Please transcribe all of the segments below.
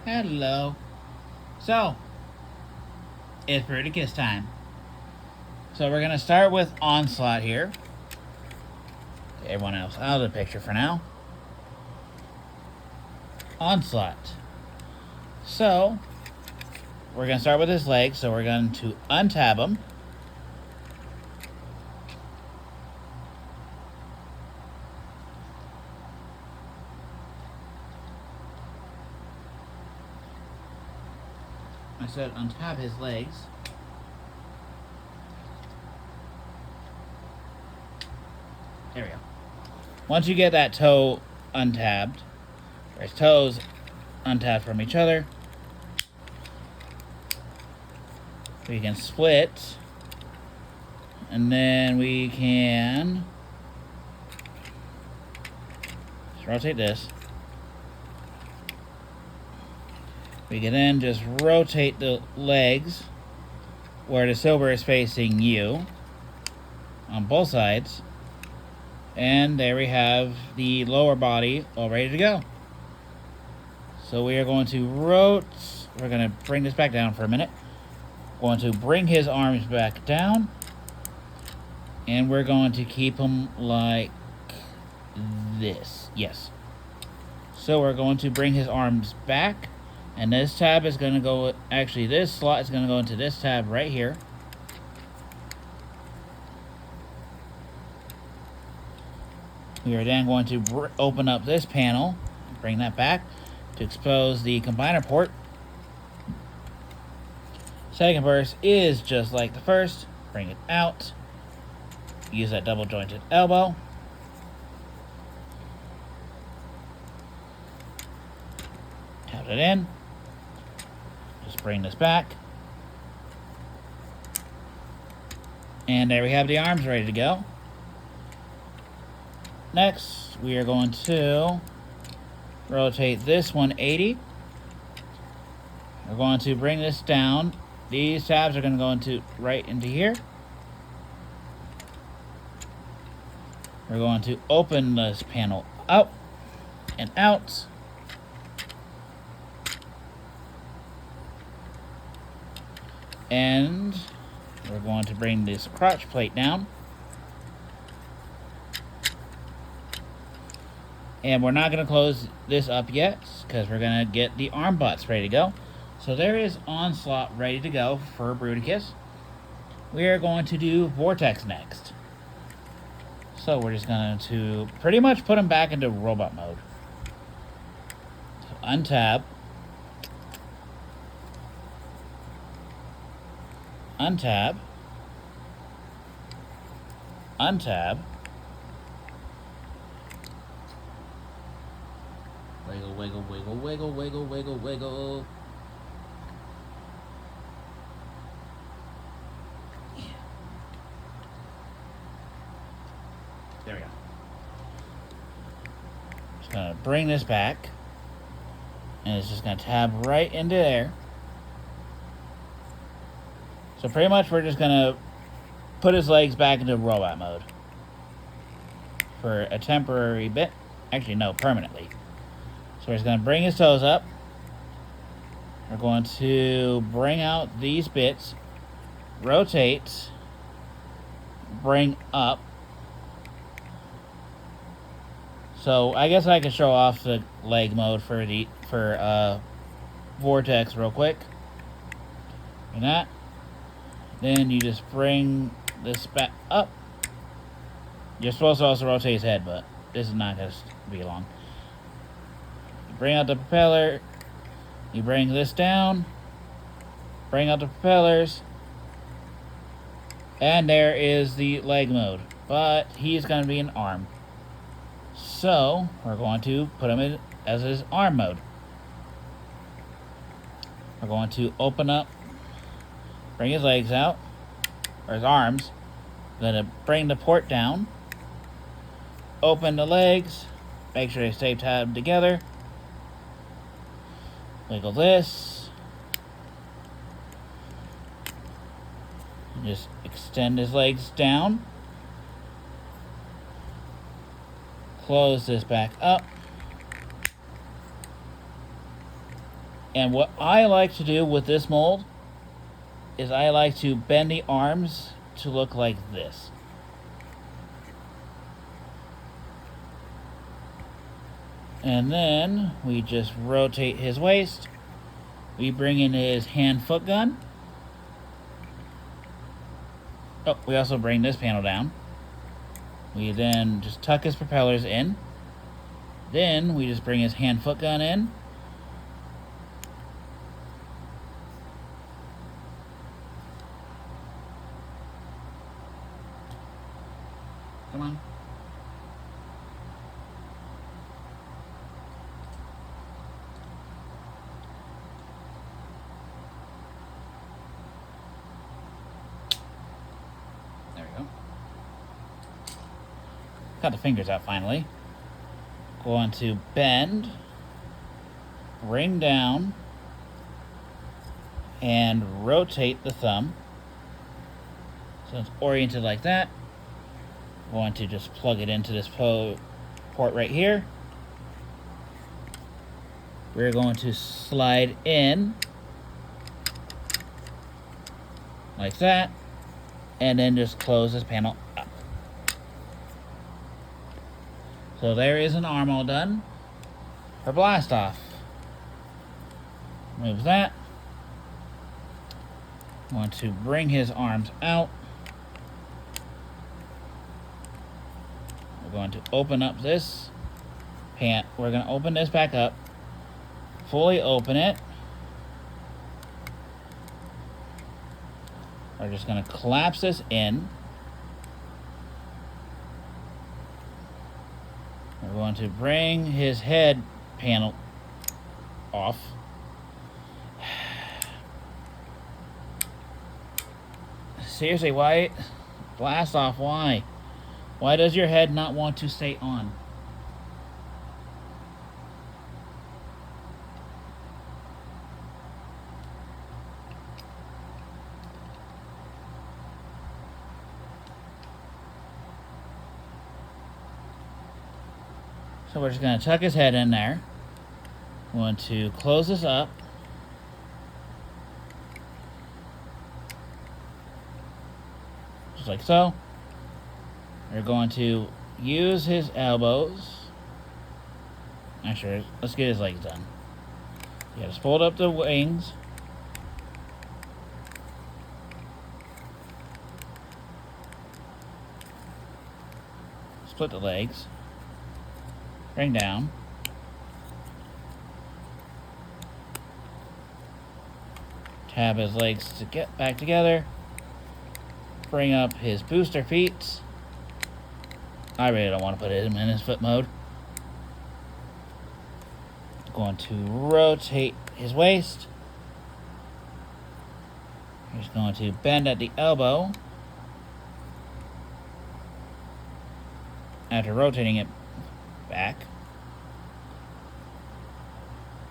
Hello. So, it's Bruticus time. So we're going to start with Onslaught here. Get everyone else out of the picture for now. Onslaught. So, we're going to start with his legs. So we're going to untab him. I said untab his legs. There we go. Once you get that toe untabbed, or his toes untabbed from each other, we can split, and then we can just rotate this. We can then just rotate the legs where the silver is facing you on both sides. And there we have the lower body all ready to go. So we are going to we're going to bring this back down for a minute. Going to bring his arms back down. And we're going to keep him like this. Yes. So we're going to bring his arms back. And this tab is going to go, actually this slot is going to go into this tab right here. We are then going to open up this panel, bring that back to expose the combiner port. Second burst is just like the first. Bring it out. Use that double jointed elbow. Tap it in. Just bring this back. And there we have the arms ready to go. Next, we are going to rotate this 180. We're going to bring this down. These tabs are going to go right into here. We're going to open this panel up and out. And we're going to bring this crotch plate down. And we're not going to close this up yet because we're going to get the arm butts ready to go. So there is Onslaught ready to go for Bruticus. We are going to do Vortex next. So we're just going to pretty much put him back into robot mode. So untab. Untab. Untab. Wiggle, wiggle, wiggle, wiggle, wiggle, wiggle, wiggle. Yeah. There we go. Just gonna bring this back. And it's just gonna tab right into there. So pretty much we're just gonna put his legs back into robot mode. For a temporary bit. Actually, no, permanently. So we're just going to bring his toes up. We're going to bring out these bits. Rotate. Bring up. So I guess I can show off the leg mode for Vortex real quick. And that. Then you just bring this back up. You're supposed to also rotate his head, but this is not going to be long. Bring out the propeller. You bring this down. Bring out the propellers. And there is the leg mode. But he's going to be an arm. So, we're going to put him in as his arm mode. We're going to open up. Bring his legs out. Or his arms. Going to bring the port down. Open the legs. Make sure they stay tabbed together. Wiggle this. Just extend his legs down. Close this back up. And what I like to do with this mold is I like to bend the arms to look like this. And then we just rotate his waist. We bring in his hand-foot gun. Oh, we also bring this panel down. We then just tuck his propellers in. Then we just bring his hand-foot gun in. Come on. There we go. Got the fingers out finally. Going to bend, bring down, and rotate the thumb. So it's oriented like that. Going to just plug it into this port right here. We're going to slide in like that, and then just close this panel up. So there is an arm all done for blast off. Move that. Want to bring his arms out. We're going to open up this pant. We're going to open this back up. Fully open it. We're just going to collapse this in. We're going to bring his head panel off. Seriously, why? Blast off, why? Why does your head not want to stay on? So we're just going to tuck his head in there. We want to close this up. Just like so. We're going to use his elbows. Actually, let's get his legs done. You just fold up the wings. Split the legs. Bring down. Tab his legs to get back together. Bring up his booster feet. I really don't want to put him in his foot mode. Going to rotate his waist. He's going to bend at the elbow. After rotating it back.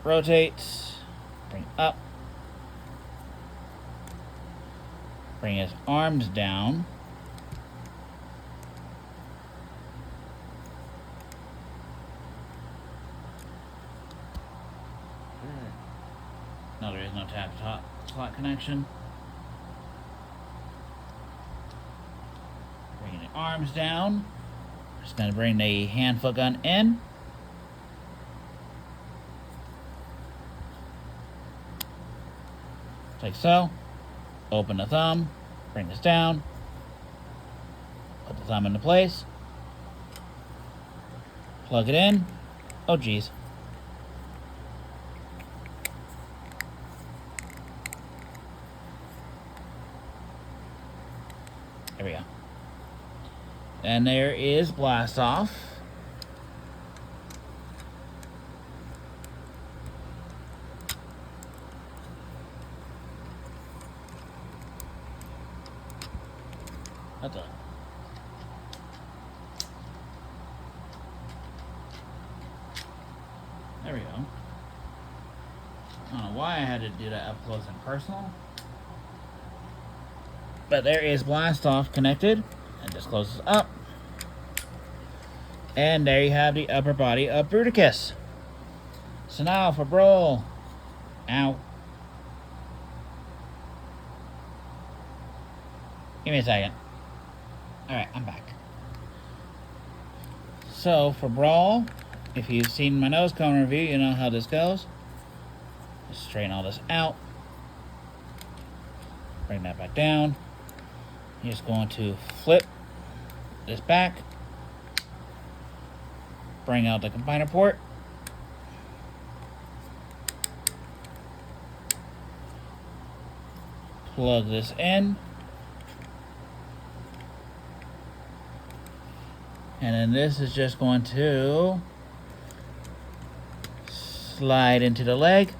Rotate. Bring up. Bring his arms down. No, there is no tab top slot connection. Bringing the arms down. Just going to bring the hand foot gun in. Like so. Open the thumb. Bring this down. Put the thumb into place. Plug it in. Oh, geez. There we go. And there is blast off. That's a... There we go. I don't know why I had to do that up close and personal. But there is blast off connected. And just closes up. And there you have the upper body of Bruticus. So now for Brawl. Ow. Give me a second. Alright, I'm back. So, for Brawl, if you've seen my nose cone review, you know how this goes. Just straighten all this out. Bring that back down. You're just going to flip this back. Bring out the combiner port. Plug this in. And then this is just going to slide into the leg.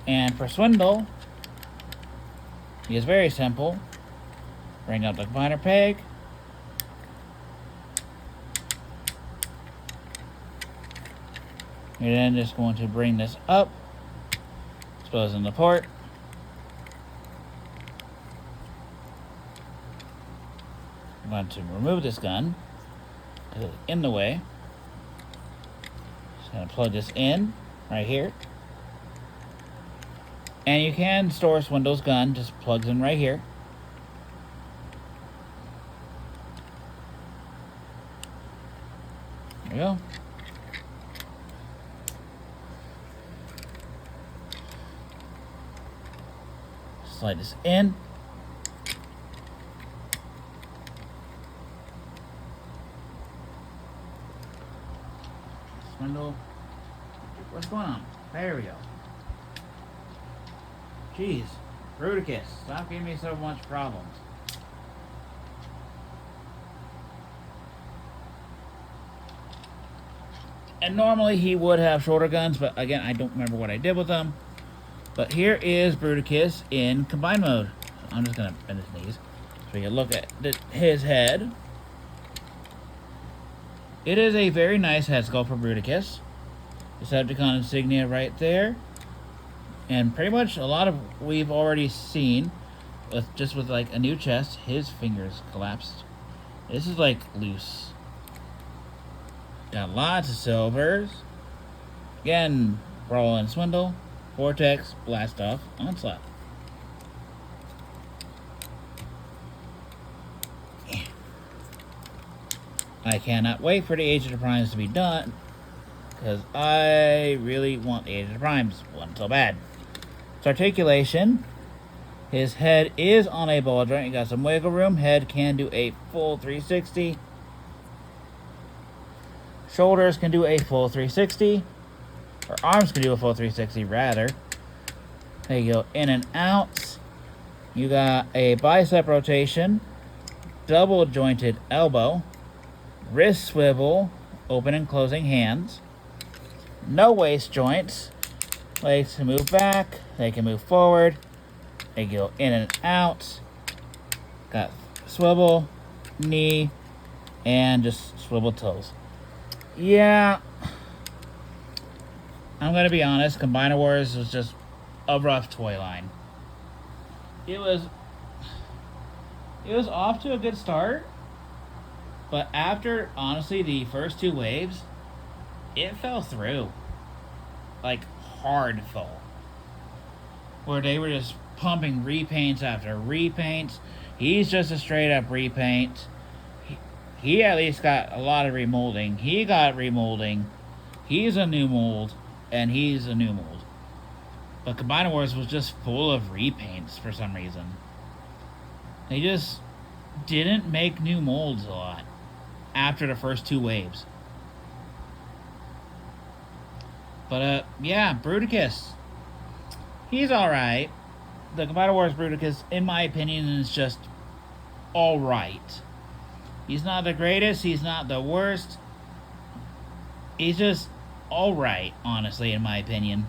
And for Swindle, it's very simple. Bring up the combiner peg. You're then just going to bring this up, expose in the port. I'm going to remove this gun because it's in the way. Just going to plug this in right here. And you can store Swindle's gun, just plugs in right here. There we go. Slide this in. Swindle. What's going on? There we go. Jeez. Bruticus, stop giving me so much problems. And normally he would have shoulder guns, but again, I don't remember what I did with them. But here is Bruticus in combine mode. I'm just going to bend his knees so you can look at his head. It is a very nice head sculpt for Bruticus. Decepticon insignia right there. And pretty much a lot of we've already seen with like a new chest. His fingers collapsed. This is like loose. Got lots of silvers. Again, Brawl and Swindle. Vortex, Blast Off, Onslaught. I cannot wait for the Age of the Primes to be done, because I really want the Age of the Primes one so bad. Its articulation. His head is on a ball joint. You got some wiggle room. Head can do a full 360. Shoulders can do a full 360. Or arms can do a full 360 rather. There you go, in and out. You got a bicep rotation, double jointed elbow, wrist swivel, open and closing hands, no waist joints. Legs can move back, they can move forward, they go in and out. Got swivel, knee, and just swivel toes. Yeah, I'm gonna be honest, Combiner Wars was just a rough toy line. It was off to a good start, but after, honestly, the first two waves, it fell through. Like, hard fall. Where they were just pumping repaints after repaints. He's just a straight up repaint. He at least got a lot of remolding. He got remolding. He's a new mold. And he's a new mold. But Combiner Wars was just full of repaints for some reason. They just didn't make new molds a lot after the first two waves. But, yeah, Bruticus. He's alright. The Combiner Wars Bruticus, in my opinion, is just alright. He's not the greatest. He's not the worst. He's just alright, honestly, in my opinion.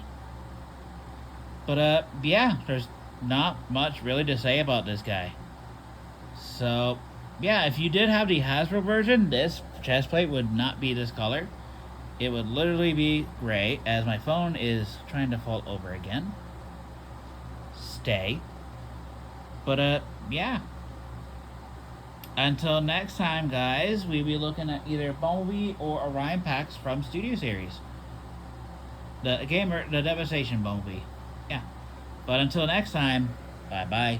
But, yeah, there's not much really to say about this guy. So, yeah, if you did have the Hasbro version, this chest plate would not be this color. It would literally be gray, as my phone is trying to fall over again. Stay. But, yeah. Until next time, guys, we'll be looking at either Bumblebee or Orion packs from Studio Series. The Devastation Bumblebee. Yeah. But until next time, bye-bye.